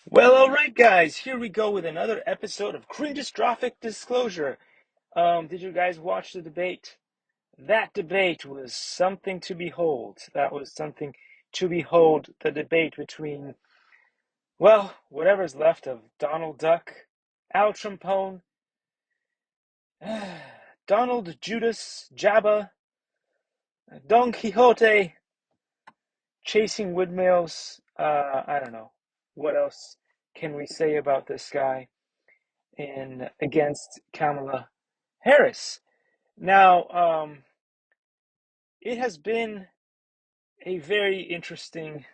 Well, all right, guys, here we go with another episode of Cringe-Strophic Disclosure. Did you guys watch the debate? That debate was something to behold. That was something to behold. The debate between, well, whatever's left of Donald Duck, Al Trampone, Donald Judas Jabba, Don Quixote, chasing windmills. I don't know. What else can we say about this guy? And against Kamala Harris. Now, it has been a very interesting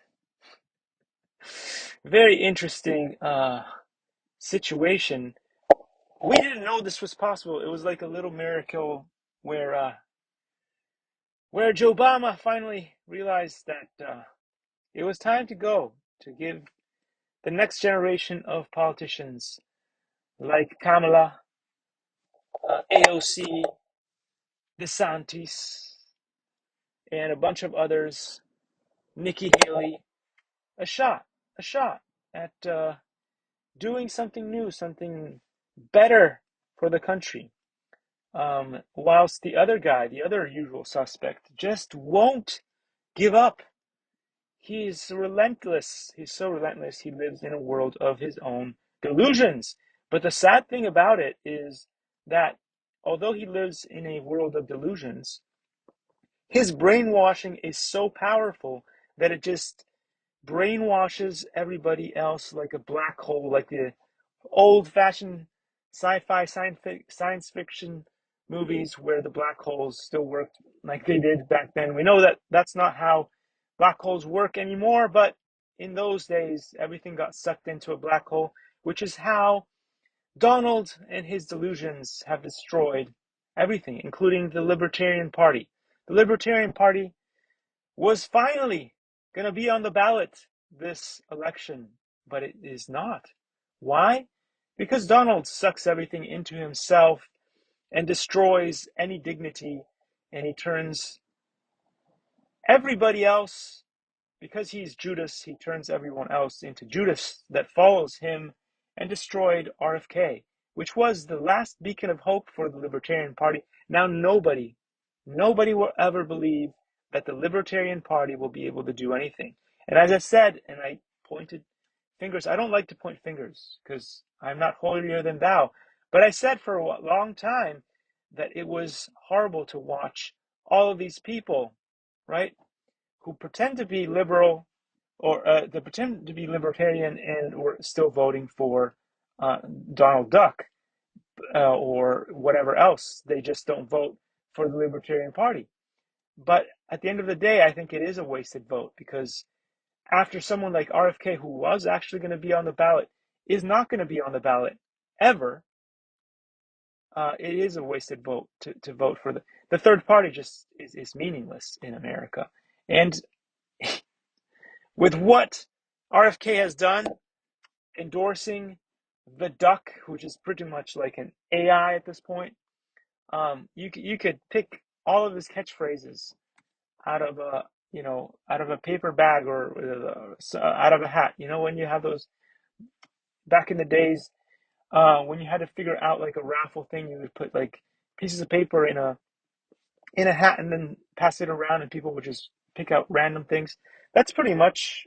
situation. We didn't know this was possible. It was like a little miracle where Joe Obama finally realized that it was time to go to give the next generation of politicians like Kamala, AOC, DeSantis, and a bunch of others, Nikki Haley, a shot, a shot at doing something new, something better for the country. Whilst the other guy, the other usual suspect, just won't give up. He's relentless. He's so relentless. He lives in a world of his own delusions. But the sad thing about it is that although he lives in a world of delusions, his brainwashing is so powerful that it just brainwashes everybody else like a black hole, like the old-fashioned sci-fi science fiction movies where the black holes still worked like they did back then. We know that that's not how black holes work anymore, but in those days, everything got sucked into a black hole, which is how Donald and his delusions have destroyed everything, including the Libertarian Party. The Libertarian Party was finally going to be on the ballot this election, but it is not. Why? Because Donald sucks everything into himself and destroys any dignity, and he turns everybody else, because he's Judas, he turns everyone else into Judas that follows him, and destroyed RFK, which was the last beacon of hope for the Libertarian Party. Now nobody will ever believe that the Libertarian Party will be able to do anything. And as I said, and I pointed fingers, I don't like to point fingers because I'm not holier than thou, but I said for a long time that it was horrible to watch all of these people, right, who pretend to be liberal or they pretend to be libertarian and were still voting for uh, Donald Duck or whatever else. They just don't vote for the Libertarian Party. But at the end of the day, I think it is a wasted vote because after someone like RFK, who was actually going to be on the ballot, is not going to be on the ballot ever, it is a wasted vote to vote for the third party. Just is meaningless in America. And with what RFK has done, endorsing the duck, which is pretty much like an AI at this point, you could pick all of his catchphrases out of a out of a paper bag or out of a hat. You know when you have those back in the days when you had to figure out like a raffle thing, you would put like pieces of paper in a hat and then pass it around, and people would just pick out random things. That's pretty much.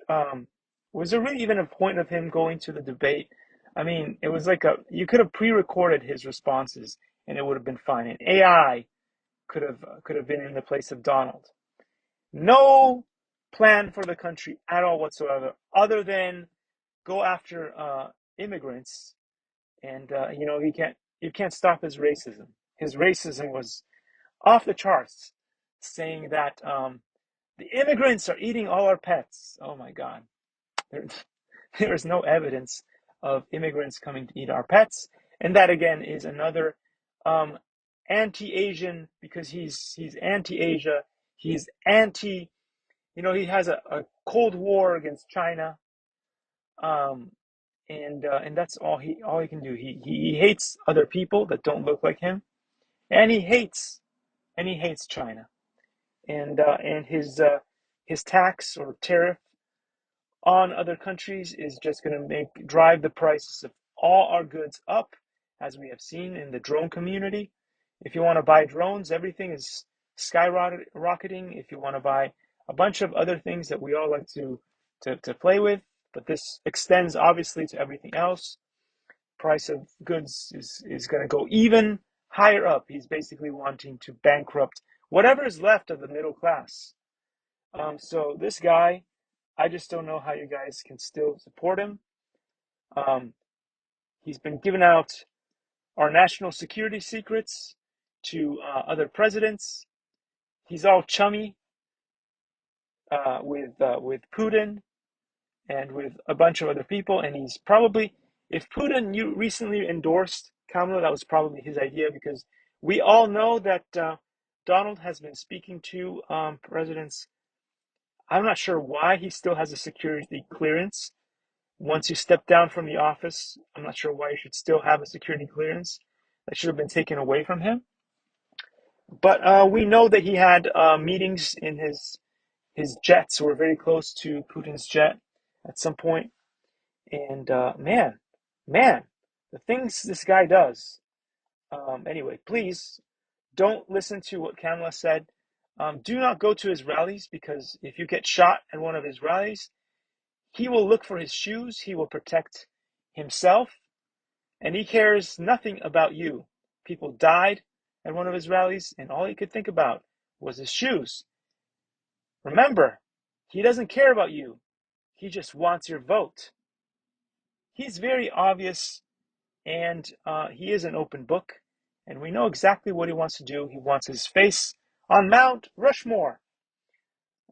Was there really even a point of him going to the debate? I mean, it was like a you could have pre-recorded his responses, and it would have been fine. And AI could have been in the place of Donald. No plan for the country at all whatsoever, other than go after immigrants. And you can't stop his racism. His racism was off the charts, saying that the immigrants are eating all our pets. Oh my God, there, there is no evidence of immigrants coming to eat our pets, and that again is another um, anti-Asian because he's anti-Asia. He's anti. He has a Cold War against China, um, and that's all he can do. He hates other people that don't look like him, and he hates China, and his tax or tariff on other countries is just going to drive the prices of all our goods up, as we have seen in the drone community. If you want to buy drones, everything is skyrocketing. If you want to buy a bunch of other things that we all like to play with, but this extends obviously to everything else. Price of goods is going to go even higher up. He's basically wanting to bankrupt whatever is left of the middle class. So this guy, I just don't know how you guys can still support him. Um, he's been giving out our national security secrets to other presidents. He's all chummy with Putin and with a bunch of other people, and he's probably, if Putin you recently endorsed Kamala, that was probably his idea, because we all know that Donald has been speaking to presidents. I'm not sure why he still has a security clearance. Once you step down from the office, I'm not sure why you should still have a security clearance. That should have been taken away from him. But we know that he had meetings in his jets were very close to Putin's jet at some point. And man, the things this guy does. Anyway, please don't listen to what Kamala said. Do not go to his rallies, because if you get shot at one of his rallies, he will look for his shoes. He will protect himself, and he cares nothing about you. People died at one of his rallies, and all he could think about was his shoes. Remember, he doesn't care about you. He just wants your vote. He's very obvious, and he is an open book, and we know exactly what he wants to do. He wants his face on Mount Rushmore,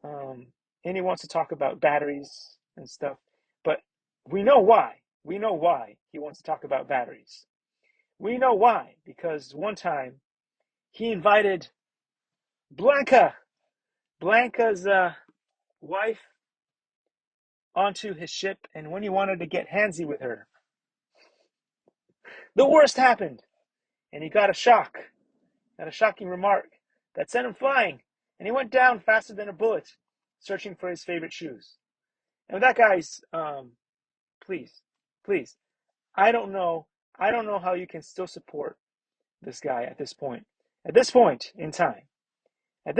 and he wants to talk about batteries and stuff. But we know why. We know why he wants to talk about batteries. We know why, because one time he invited Blanca's wife, onto his ship, and when he wanted to get handsy with her, the worst happened, and he got a shocking remark that sent him flying, and he went down faster than a bullet, searching for his favorite shoes. And that guy's, please, please, I don't know, how you can still support this guy at this point. At this point in time, I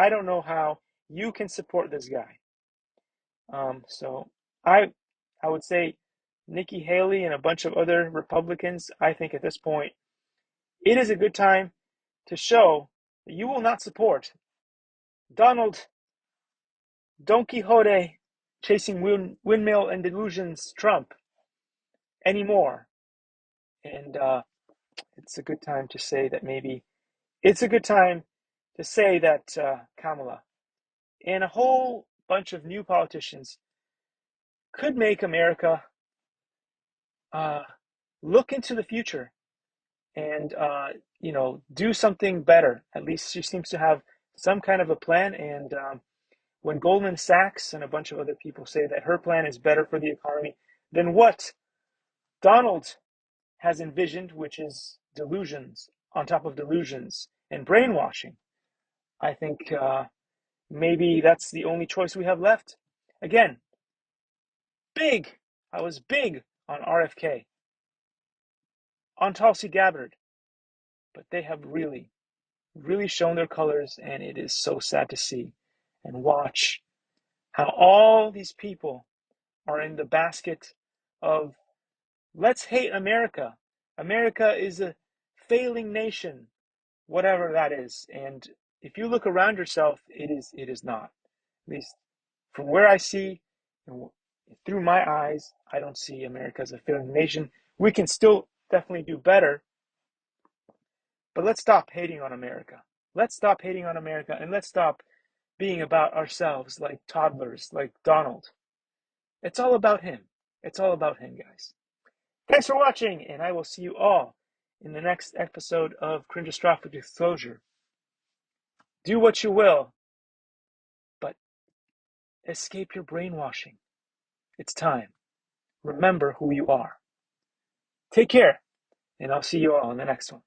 don't know how you can support this guy. So I would say Nikki Haley and a bunch of other Republicans, I think at this point, it is a good time to show that you will not support Donald Don Quixote chasing windmill and delusions Trump anymore. And it's a good time to say that Kamala and a whole bunch of new politicians could make America uh, look into the future and do something better. At least she seems to have some kind of a plan. And when Goldman Sachs and a bunch of other people say that her plan is better for the economy than what Donald has envisioned, which is delusions on top of delusions and brainwashing, I think maybe that's the only choice we have left. Again, I was big on RFK, on Tulsi Gabbard, but they have really, really shown their colors, and it is so sad to see and watch how all these people are in the basket of let's hate America. America is a failing nation, whatever that is. And if you look around yourself, it is not. At least from where I see, through my eyes, I don't see America as a failing nation. We can still definitely do better, but let's stop hating on America. Let's stop hating on America, and let's stop being about ourselves like toddlers, like Donald. It's all about him. It's all about him, guys. Thanks for watching, and I will see you all in the next episode of Cringeostrophic Disclosure. Do what you will, but escape your brainwashing. It's time. Remember who you are. Take care, and I'll see you all in the next one.